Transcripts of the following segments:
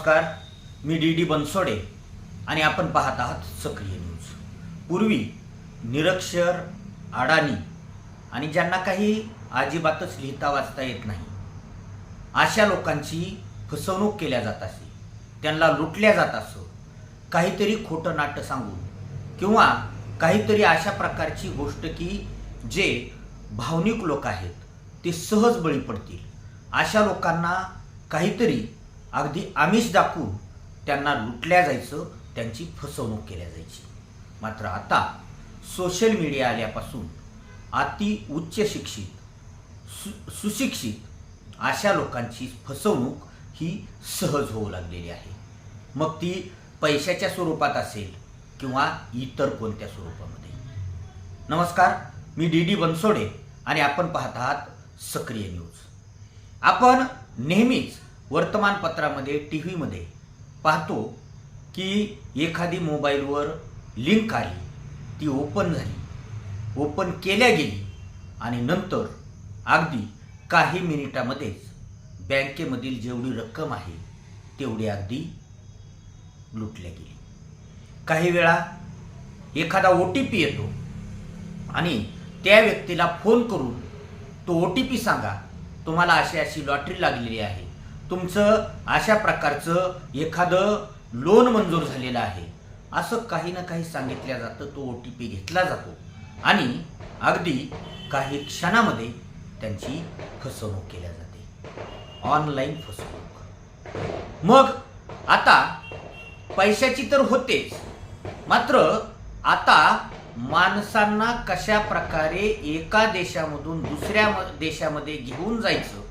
नमस्कार, मी डी बनसोडे आणि आपण पाहत आहात सक्रिय न्यूज। पूर्वी निरक्षर, अडाणी आणि ज्यांना काही अजिबातच लिहिता वाचता येत नाही अशा लोकांची फसवणूक केल्या जात असे, त्यांना लुटल्या जात असं, काहीतरी खोटं नाटं सांगून किंवा काहीतरी अशा प्रकारची गोष्ट की जे भावनिक लोक आहेत ते सहज बळी पडतील अशा लोकांना काहीतरी अगदी आमिष दाखवून त्यांना लुटल्या जायचं, त्यांची फसवणूक केल्या जायची। मात्र आता सोशल मीडिया आल्यापासून अति उच्च शिक्षित सुशिक्षित अशा लोकांची फसवणूक ही सहज होऊ लागलेली आहे, मग ती पैशाच्या स्वरूपात असेल किंवा इतर कोणत्या स्वरूपामध्ये। नमस्कार, मी डी बनसोडे आणि आपण पाहत आहात सक्रिय न्यूज। आपण नेहमीच वर्तमानपत्रामध्ये, टी व्हीमध्ये पाहतो की एखादी मोबाईलवर लिंक आली, ती ओपन झाली, ओपन केल्या गेली आणि नंतर अगदी काही मिनिटामध्येच बँकेमधील जेवढी रक्कम आहे तेवढी अगदी लुटल्या गेली। काही वेळा एखादा OTP येतो आणि त्या व्यक्तीला फोन करून तो OTP सांगा, तुम्हाला अशी अशी लॉटरी लागलेली आहे, तुमचं अशा प्रकारचं एखादं लोन मंजूर झालेलं आहे, असं काही ना काही सांगितलं जातं। तो OTP घेतला जातो आणि अगदी काही क्षणामध्ये त्यांची फसवणूक केल्या जाते, ऑनलाईन फसवणूक। मग आता पैशाची तर होतेच, मात्र आता माणसांना कशा प्रकारे एका देशामधून दुसऱ्या देशामध्ये घेऊन जायचं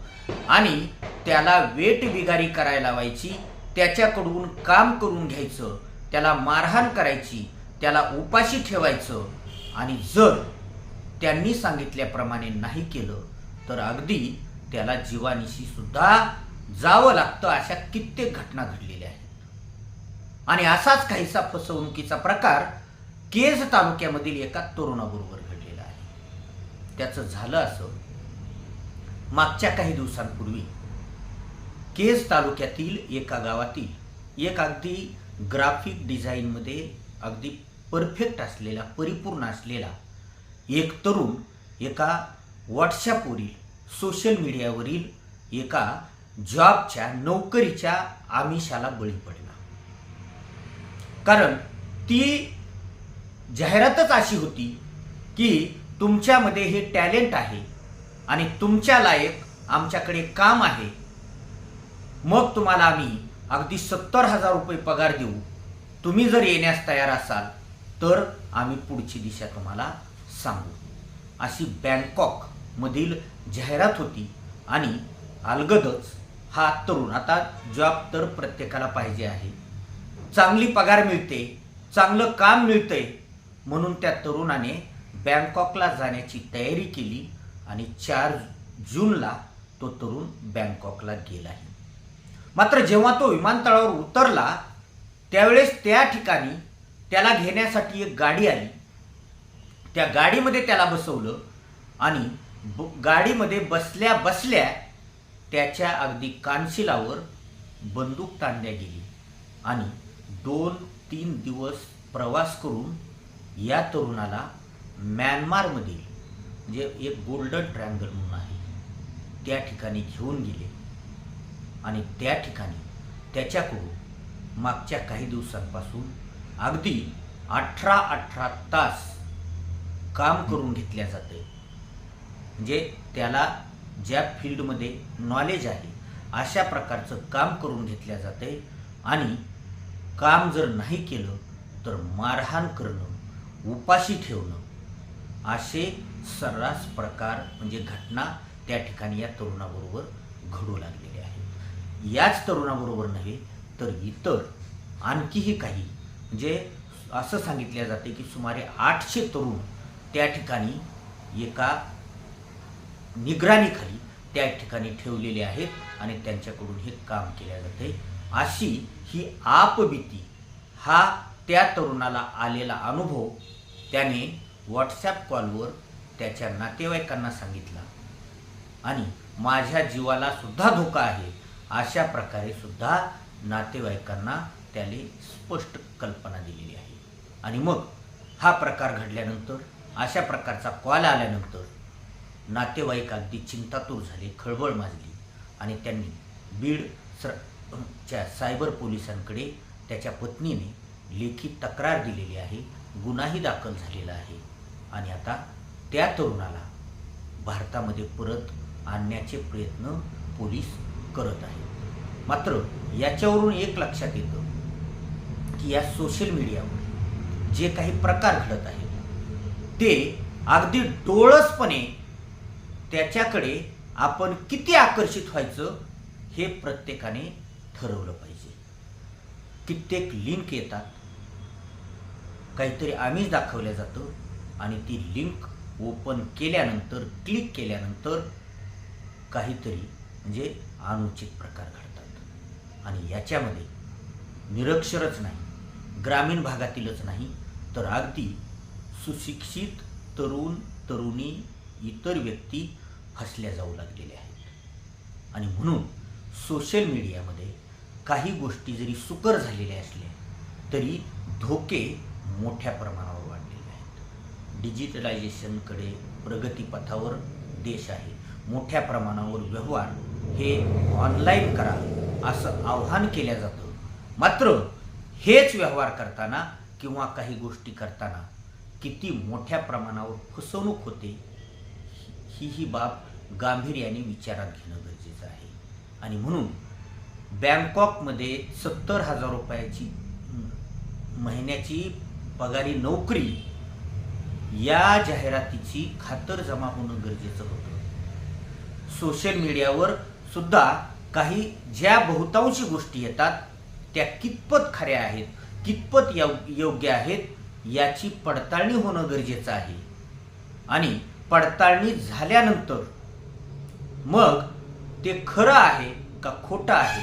आणि त्याला वेट बिगारी करायला लावायची, त्याच्याकडून काम करून घ्यायचं, त्याला मारहाण करायची, त्याला उपाशी ठेवायचं आणि जर त्यांनी सांगितल्याप्रमाणे नाही केलं तर अगदी त्याला जीवानिशी सुद्धा जावं लागतं, अशा कित्येक घटना घडलेल्या आहेत। आणि असाच काहीसा फसवणुकीचा प्रकार केज तालुक्यामधील एका तरुणाबरोबर घडलेला आहे। त्याचं झालं असं, मागच्या काही दिवसांपूर्वी केज तालुक्यातील एका गावातील एक अगदी ग्राफिक डिझाईनमध्ये अगदी परफेक्ट असलेला, परिपूर्ण असलेला एक तरुण एका व्हॉट्सॲपवरील, सोशल मीडियावरील एका जॉबच्या, नोकरीच्या आमिषाला बळी पडला। कारण ती जाहिरातच अशी होती की तुमच्यामध्ये हे टॅलेंट आहे आणि तुमच्या लायक आमच्याकडे काम आहे, मग तुम्हाला आम्ही अगदी 70,000 रुपये पगार देऊ, तुम्ही जर येण्यास तयार असाल तर आम्ही पुढची दिशा तुम्हाला सांगू, अशी बँकॉक मधील जाहिरात होती। आणि अलगदच हा तरुण, आता जॉब तर प्रत्येकाला पाहिजे आहे, चांगली पगार मिळते, चांगलं काम मिळतंय, म्हणून त्या तरुणाने बँकॉकला जाण्याची तयारी केली आणि 4 जूनला तो तरुण बँकॉकला गेलाही। मात्र जेव्हा तो विमानतळावर उतरला त्यावेळेस त्या ठिकाणी त्याला घेण्यासाठी एक गाडी आली, त्या गाडीमध्ये त्याला बसवलं आणि गाडीमध्ये बसल्या बसल्या त्याच्या अगदी कानशिलावर बंदूक ताणल्या गेली आणि 2-3 दिवस प्रवास करून या तरुणाला म्यानमारमधील, म्हणजे एक गोल्डन ट्रायंगल म्हणून आहे, त्या ठिकाणी घेऊन गेले आणि त्या ठिकाणी त्याच्याकडून मागच्या काही दिवसांपासून अगदी 18 तास काम करून घेतल्या जाते। म्हणजे त्याला ज्या फील्डमध्ये नॉलेज आहे अशा प्रकारचं काम करून घेतल्या जाते आणि काम जर नाही केलं तर मारहाण करणं, उपाशी ठेवणं, असे सर्रास प्रकार, म्हणजे घटना त्या ठिकाणी या तरुणाबरोबर घडू लागलेले आहेत। याच तरुणाबरोबर नव्हे तर इतर आणखीही काही, म्हणजे असं सांगितले जाते की सुमारे 800 तरुण त्या ठिकाणी एका निगराणीखाली त्या ठिकाणी ठेवलेले आहेत आणि त्यांच्याकडून हे काम केले जाते। अशी ही आपबीती, हा त्या तरुणाला आलेला अनुभव त्याने व्हॉट्सॲप कॉलवर त्याच्या नातेवाईकांना सांगितला आणि माझ्या जीवाला सुद्धा धोका आहे अशा प्रकारे सुद्धा नातेवाईकांना त्याने स्पष्ट कल्पना दिलेली आहे. आणि मग हा प्रकार घडल्यानंतर, अशा प्रकारचा कॉल आल्यानंतर नातेवाईक अगदी चिंतातूर झाले, खळबळ माजली आणि त्यांनी बीडच्या सायबर पोलिसांकडे त्याच्या पत्नीने लेखी तक्रार दिलेली आहे, गुन्हाही दाखल झालेला आहे. आणि आता त्या तरुणाला भारतामध्ये परत आणण्याचे प्रयत्न पोलीस करत आहेत. मात्र याच्यावरून एक लक्षात येतं की या सोशल मीडियावर जे काही प्रकार घडत आहेत ते अगदी डोळसपणे त्याच्याकडे आपण किती आकर्षित व्हायचं हे प्रत्येकाने ठरवलं पाहिजे. कित्येक लिंक येतात, काहीतरी आमिष दाखवलं जातं आणि ती लिंक ओपन केल्यानंतर, क्लिक केल्यानंतर काहीतरी म्हणजे अनुचित प्रकार घडतात. आणि याच्यामध्ये निरक्षरच नाही, ग्रामीण भागातीलच नाही, तर अगदी सुशिक्षित तरुण तरुणी इतर व्यक्ती फसल्या जाऊ लागलेल्या आहेत. आणि म्हणून सोशल मीडियामध्ये काही गोष्टी जरी सुकर झालेल्या असल्या तरी धोके मोठ्या प्रमाणावर वाढलेले आहेत. डिजिटलायझेशनकडे प्रगतीपथावर देश आहे. मोठ्या प्रमाणावर व्यवहार हे ऑनलाईन करा असं आव्हान केलं जातं. मात्र हेच व्यवहार करताना किंवा काही गोष्टी करताना किती मोठ्या प्रमाणावर फसवणूक होते ही बाब गांभीर्याने विचारात घेणं गरजेचं आहे. आणि म्हणून बँकॉकमध्ये 70,000 रुपयाची महिन्याची पगारी नोकरी या जाहिरातीची खातरजमा होणं गरजेचं होतं. सोशल मीडियावर सुद्धा काही ज्या बहुतांशी गोष्टी येतात त्या कितपत खऱ्या आहेत, कितपत योग्य आहेत याची पडताळणी होणं गरजेचं आहे. आणि पडताळणी झाल्यानंतर मग ते खरं आहे का खोटं आहे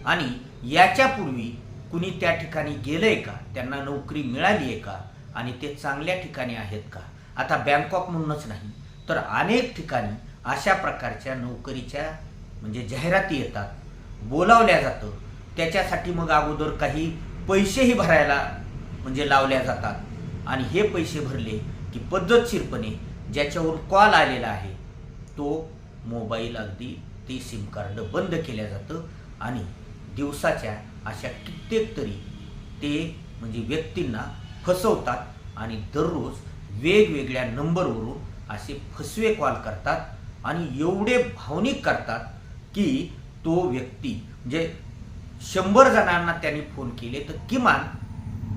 आणि याच्यापूर्वी कुणी त्या ठिकाणी गेलंय का, त्यांना नोकरी मिळाली आहे का आणि ते चांगल्या ठिकाणी आहेत का. आता बँकॉक म्हणूनच नाही तर अनेक ठिकाणी अशा प्रकारच्या नोकरीच्या म्हणजे जाहिराती येतात, बोलावल्या जातं. त्याच्यासाठी मग अगोदर काही पैसेही भरायला म्हणजे लावल्या जातात आणि हे पैसे भरले की पद्धतशीरपणे ज्याच्यावर कॉल आलेला आहे तो मोबाईल अगदी ते सिम कार्ड बंद केलं जातं आणि दिवसाच्या अशा कित्येक तरी ते म्हणजे व्यक्तींना फसवतात आणि दररोज वेगवेगळ्या नंबरवरून असे फसवे कॉल करतात आणि एवढे भावनिक करतात की तो व्यक्ती म्हणजे 100 जणांना त्यांनी फोन केले तर किमान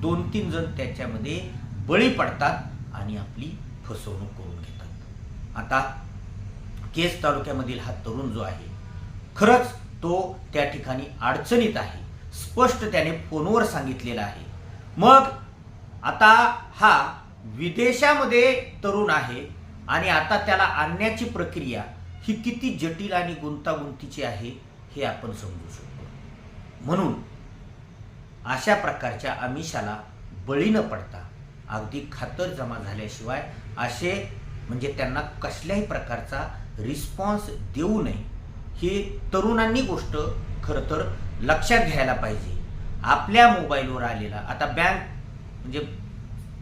2-3 जण त्याच्यामध्ये बळी पडतात आणि आपली फसवणूक करून घेतात. आता केस तालुक्यामधील हा तरुण जो आहे खरंच तो त्या ठिकाणी अडचणीत आहे, स्पष्ट त्याने फोनवर सांगितलेलं आहे. मग आता हा विदेशामध्ये तरुण आहे आणि आता त्याला आणण्याची प्रक्रिया ही किती जटिल आणि गुंतागुंतीची आहे हे आपण समजू शकतो. म्हणून अशा प्रकारच्या आमिषाला बळी न पडता अगदी खातरजमा झाल्याशिवाय असे म्हणजे त्यांना कसल्याही प्रकारचा रिस्पॉन्स देऊ नये ही तरुणांनी गोष्ट खरं तर लक्षात घ्यायला पाहिजे. आपल्या मोबाईलवर आलेला आता बँक म्हणजे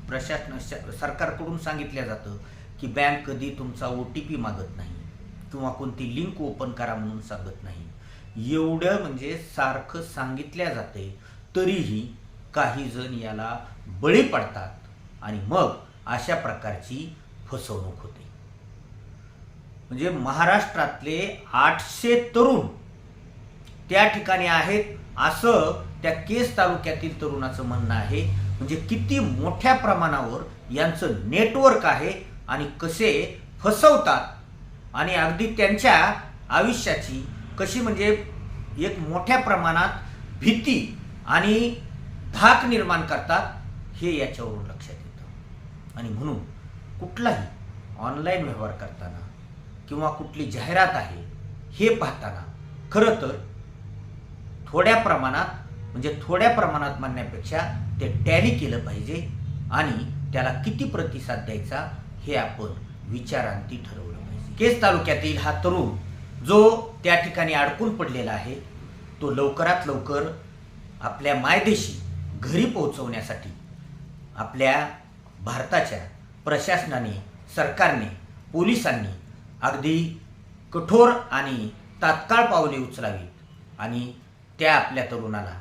प्रशासन सरकारकडून सांगितलं जातं की बँक कधी तुमचा OTP मागत नाही किंवा कोणती लिंक ओपन करा म्हणून सांगत नाही. एवढं म्हणजे सारखं सांगितल्या जाते तरीही काही जण याला बळी पडतात आणि मग अशा प्रकारची फसवणूक होते. म्हणजे महाराष्ट्रातले 800 तरुण त्या ठिकाणी आहेत असं त्या केस तालुक्यातील तरुणाचं म्हणणं आहे. म्हणजे किती मोठ्या प्रमाणावर यांचं नेटवर्क आहे आणि कसे फसवतात आणि अगदी त्यांच्या आयुष्याची कशी म्हणजे एक मोठ्या प्रमाणात भीती आणि धाक निर्माण करतात हे याच्यावरून लक्षात येतं. आणि म्हणून कुठलाही ऑनलाईन व्यवहार करताना किंवा कुठली जाहिरात आहे हे पाहताना खरं तर थोड्या प्रमाणात म्हणण्यापेक्षा ते टॅली केलं पाहिजे आणि त्याला किती प्रतिसाद द्यायचा हे आपण विचारांती ठरवलं पाहिजे. केस तालुक्यातील हा तरुण जो त्या ठिकाणी अडकून पडलेला आहे तो लवकरात लवकर आपल्या मायदेशी घरी पोहोचवण्यासाठी आपल्या भारताच्या प्रशासनाने, सरकारने, पोलिसांनी अगदी कठोर आणि तात्काळ पावले उचलावीत आणि त्या आपल्या तरुणाला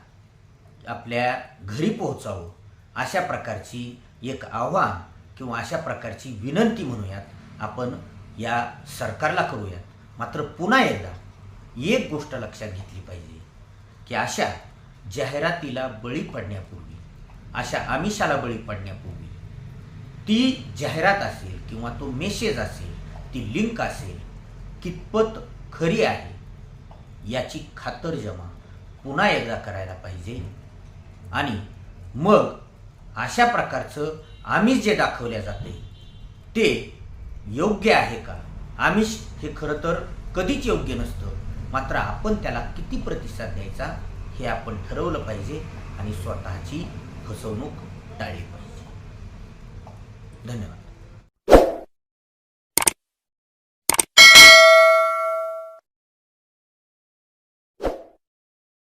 आपल्या घरी पोहोचावं अशा प्रकारची एक आव्हान किंवा अशा प्रकारची विनंती म्हणूयात आपण या सरकारला करूयात. मात्र पुन्हा एकदा एक गोष्ट लक्षात घेतली पाहिजे की अशा जाहिरातीला बळी पडण्यापूर्वी, अशा आमिषाला बळी पडण्यापूर्वी ती जाहिरात असेल किंवा तो मेसेज असेल, ती लिंक असेल, कितपत खरी आहे याची खातरजमा पुन्हा एकदा करायला पाहिजे. आणि मग अशा प्रकारचं आमिष जे दाखवल्या जाते ते योग्य आहे का? आमिष हे खरं तर कधीच योग्य नसतं, मात्र आपण त्याला किती प्रतिसाद द्यायचा हे आपण ठरवलं पाहिजे आणि स्वतःची फसवणूक टाळली पाहिजे. धन्यवाद.